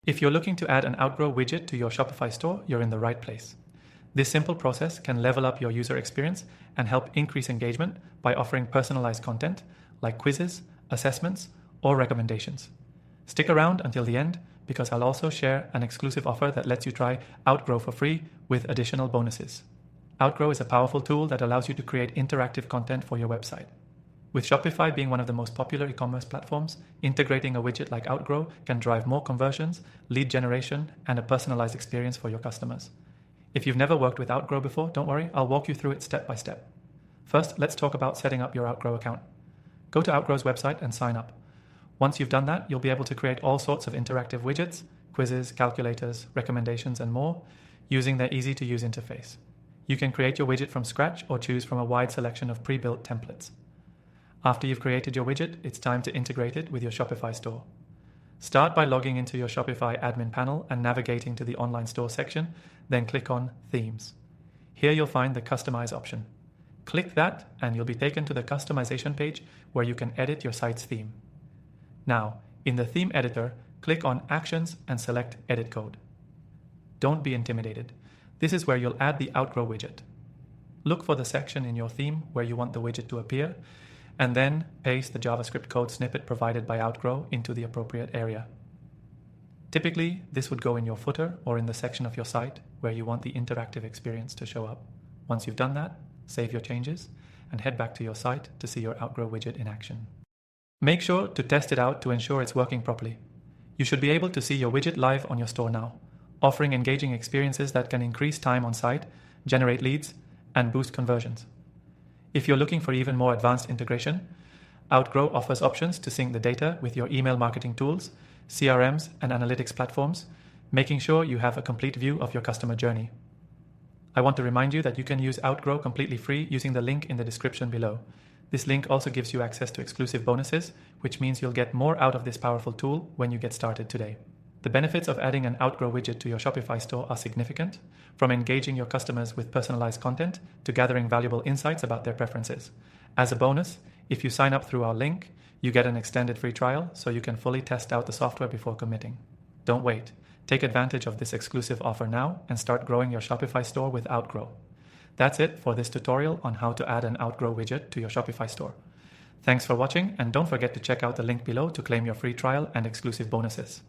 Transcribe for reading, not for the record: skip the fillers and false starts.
If you're looking to add an Outgrow widget to your Shopify store, you're in the right place. This simple process can level up your user experience and help increase engagement by offering personalized content like quizzes, assessments, or recommendations. Stick around until the end because I'll also share an exclusive offer that lets you try Outgrow for free with additional bonuses. Outgrow is a powerful tool that allows you to create interactive content for your website. With Shopify being one of the most popular e-commerce platforms, integrating a widget like Outgrow can drive more conversions, lead generation, and a personalized experience for your customers. If you've never worked with Outgrow before, don't worry, I'll walk you through it step by step. First, let's talk about setting up your Outgrow account. Go to Outgrow's website and sign up. Once you've done that, you'll be able to create all sorts of interactive widgets, quizzes, calculators, recommendations, and more using their easy-to-use interface. You can create your widget from scratch or choose from a wide selection of pre-built templates. After you've created your widget, it's time to integrate it with your Shopify store. Start by logging into your Shopify admin panel and navigating to the online store section, then click on Themes. Here you'll find the Customize option. Click that and you'll be taken to the customization page where you can edit your site's theme. Now, in the theme editor, click on Actions and select Edit Code. Don't be intimidated. This is where you'll add the Outgrow widget. Look for the section in your theme where you want the widget to appear, and then paste the JavaScript code snippet provided by Outgrow into the appropriate area. Typically, this would go in your footer or in the section of your site where you want the interactive experience to show up. Once you've done that, save your changes and head back to your site to see your Outgrow widget in action. Make sure to test it out to ensure it's working properly. You should be able to see your widget live on your store now, offering engaging experiences that can increase time on site, generate leads, and boost conversions. If you're looking for even more advanced integration, Outgrow offers options to sync the data with your email marketing tools, CRMs, and analytics platforms, making sure you have a complete view of your customer journey. I want to remind you that you can use Outgrow completely free using the link in the description below. This link also gives you access to exclusive bonuses, which means you'll get more out of this powerful tool when you get started today. The benefits of adding an Outgrow widget to your Shopify store are significant, from engaging your customers with personalized content to gathering valuable insights about their preferences. As a bonus, if you sign up through our link, you get an extended free trial so you can fully test out the software before committing. Don't wait. Take advantage of this exclusive offer now and start growing your Shopify store with Outgrow. That's it for this tutorial on how to add an Outgrow widget to your Shopify store. Thanks for watching, and don't forget to check out the link below to claim your free trial and exclusive bonuses.